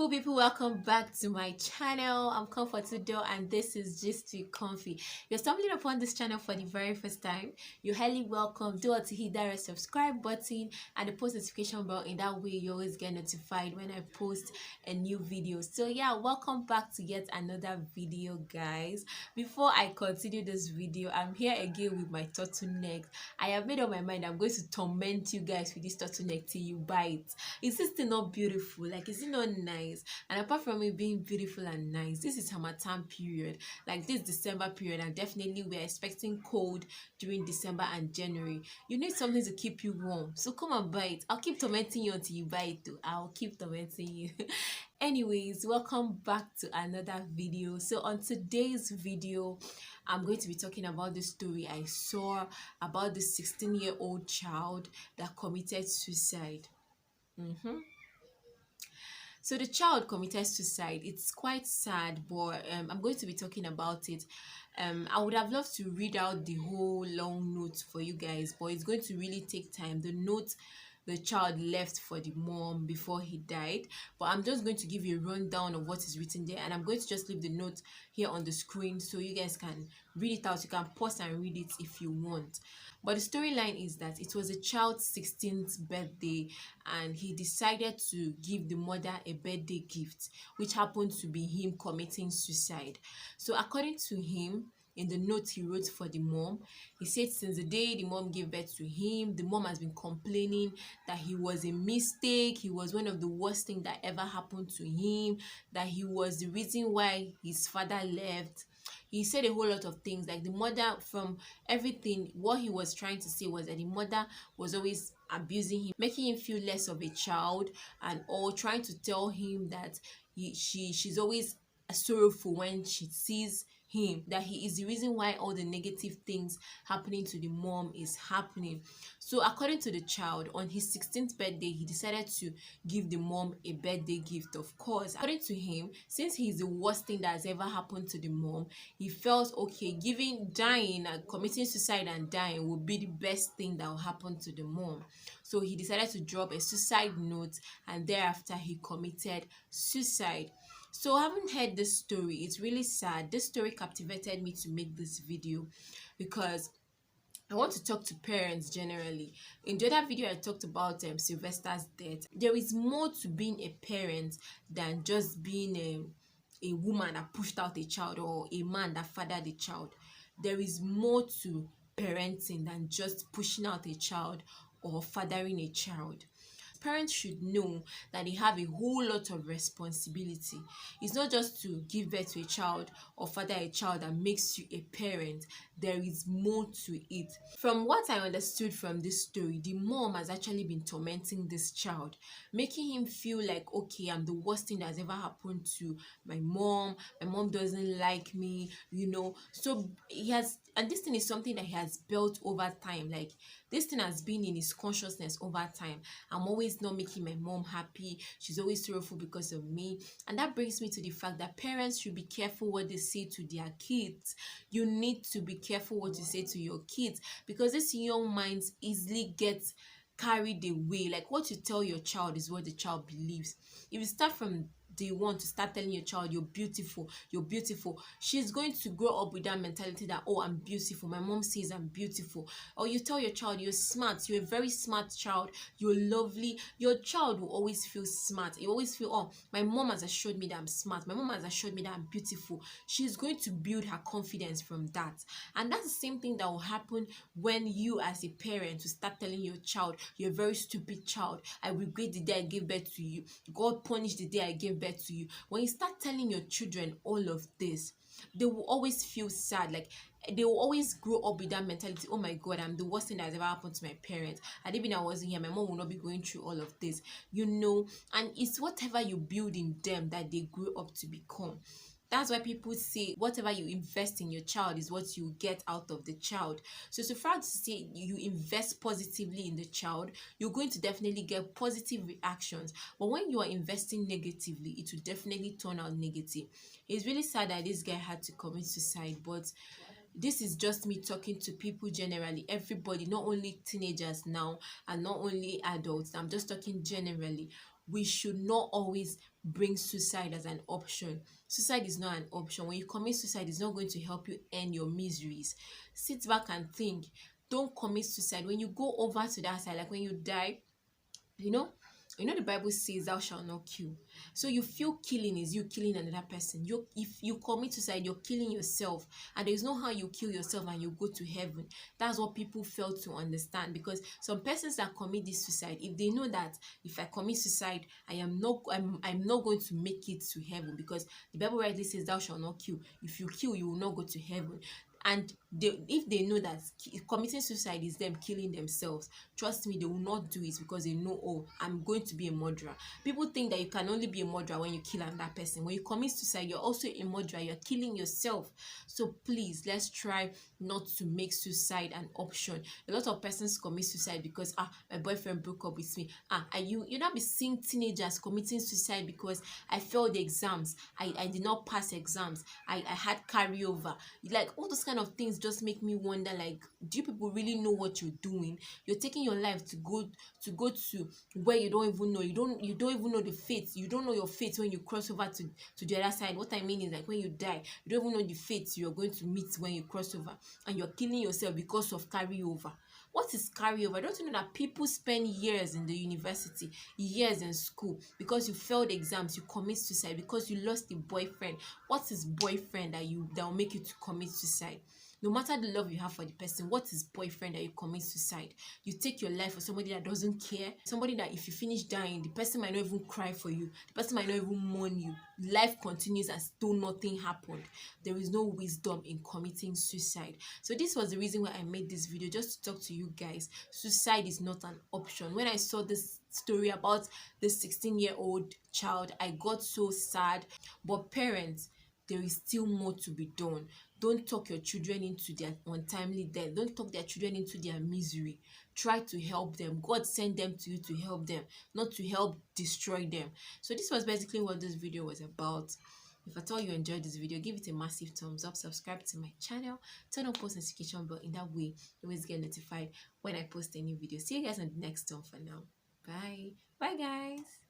Beautiful people, welcome back to my channel. I'm Comfortable and this is Just Too Comfy. If you're stumbling upon this channel for the very first time, you're highly welcome. Do want to hit that red subscribe button and the post notification bell. In that way you always get notified when I post a new video. So yeah, welcome back to yet another video, guys. Before I continue this video, I'm here again with my turtleneck. I have made up my mind I'm going to torment you guys with this turtleneck till you buy it. Is this thing not beautiful? Like, is it not nice? And apart from it being beautiful and nice, this is Harmattan period, like this December period, and definitely we're expecting cold during December and January. You need something to keep you warm, so come and buy it. I'll keep tormenting you until you buy it too. I'll keep tormenting you. Anyways, welcome back to another video. So on today's video, I'm going to be talking about the story I saw about the 16-year-old child that committed suicide. So the child committed suicide. It's quite sad, but I'm going to be talking about it. I would have loved to read out the whole long note for you guys, but it's going to really take time. The note the child left for the mom before he died, but I'm just going to give you a rundown of what is written there, and I'm going to just leave the note here on the screen so you guys can read it out. You can pause and read it if you want. But the storyline is that it was a child's 16th birthday and he decided to give the mother a birthday gift, which happened to be him committing suicide. So according to him, in the note he wrote for the mom, he said since the day the mom gave birth to him, the mom has been complaining that he was a mistake, he was one of the worst things that ever happened to him, that he was the reason why his father left. He said a whole lot of things, like the mother, from everything, what he was trying to say was that the mother was always abusing him, making him feel less of a child, and all trying to tell him that she's always sorrowful when she sees him, that he is the reason why all the negative things happening to the mom is happening. So according to the child, on his 16th birthday, he decided to give the mom a birthday gift. Of course, according to him, since he's the worst thing that has ever happened to the mom, he felt okay, dying and committing suicide and dying would be the best thing that will happen to the mom. So he decided to drop a suicide note, and thereafter he committed suicide. So having heard this story, it's really sad. This story captivated me to make this video because I want to talk to parents generally. In the other video, I talked about Sylvester's death. There is more to being a parent than just being a woman that pushed out a child or a man that fathered a child. There is more to parenting than just pushing out a child or fathering a child. Parents should know that they have a whole lot of responsibility. It's not just to give birth to a child or father a child that makes you a parent. There is more to it. From what I understood from this story, the mom has actually been tormenting this child, making him feel like, okay, I'm the worst thing that has ever happened to my mom. My mom doesn't like me, So he has, and this thing is something that he has built over time. Like, this thing has been in his consciousness over time. I'm always not making my mom happy. She's always sorrowful because of me. And that brings me to the fact that parents should be careful what they say to their kids. You need to be careful what you say to your kids, because these young minds easily get carried away. Like, what you tell your child is what the child believes. If you start from day one to start telling your child you're beautiful, she's going to grow up with that mentality that, oh, I'm beautiful, my mom says I'm beautiful. Or you tell your child you're smart, you're a very smart child, you're lovely, your child will always feel smart. You always feel, oh, my mom has assured me that I'm smart, my mom has assured me that I'm beautiful. She's going to build her confidence from that. And that's the same thing that will happen when you as a parent to start telling your child you're a very stupid child, I regret the day I gave birth to you, God punished the day I gave birth to you. When you start telling your children all of this, they will always feel sad. Like, they will always grow up with that mentality, oh my God, I'm the worst thing that has ever happened to my parents. And even I wasn't here, my mom will not be going through all of this, and it's whatever you build in them that they grow up to become. That's why people say whatever you invest in your child is what you get out of the child. So far to say you invest positively in the child, you're going to definitely get positive reactions. But when you are investing negatively, it will definitely turn out negative. It's really sad that this guy had to commit suicide, but this is just me talking to people generally, everybody, not only teenagers now and not only adults. I'm just talking generally. we should not always bring suicide as an option. Suicide is not an option. When you commit suicide, it's not going to help you end your miseries. Sit back and think. Don't commit suicide. When you go over to that side, like when you die, you know the Bible says thou shalt not kill. So you feel killing is you killing another person. If you commit suicide, you're killing yourself, and there's no how you kill yourself and you go to heaven. That's what people fail to understand, because some persons that commit this suicide, if they know that if I commit suicide, I'm not going to make it to heaven, because the Bible rightly says thou shalt not kill. If you kill, you will not go to heaven. And if they know that committing suicide is them killing themselves, trust me, they will not do it, because they know, oh, I'm going to be a murderer. People think that you can only be a murderer when you kill another person. When you commit suicide, you're also a murderer. You're killing yourself. So please, let's try not to make suicide an option. A lot of persons commit suicide because my boyfriend broke up with me. And you not be seeing teenagers committing suicide because I failed the exams, I did not pass exams, I had carryover. Like, all those kind of things just make me wonder, like, do you people really know what you're doing? You're taking your life to go to where you don't even know. You don't even know the fate. You don't know your fate when you cross over to the other side. What I mean is, like, when you die, you don't even know the fate you're going to meet when you cross over, and you're killing yourself because of carryover. What is carryover? Don't you know that people spend years in the university, years in school, because you failed exams, you commit suicide because you lost a boyfriend? What is boyfriend that will make you to commit suicide? No matter the love you have for the person, what is boyfriend that you commit suicide? You take your life for somebody that doesn't care, somebody that if you finish dying, the person might not even cry for you, the person might not even mourn you. Life continues as though nothing happened. There is no wisdom in committing suicide. So this was the reason why I made this video, just to talk to you guys. Suicide is not an option. When I saw this story about the 16-year-old child, I got so sad. But parents, there is still more to be done. Don't talk your children into their untimely death. Don't talk their children into their misery. Try to help them. God sent them to you to help them, not to help destroy them. So this was basically what this video was about. If at all you enjoyed this video, give it a massive thumbs up, subscribe to my channel, turn on post notification bell. In that way, you always get notified when I post a new video. See you guys on the next one. For now, bye guys.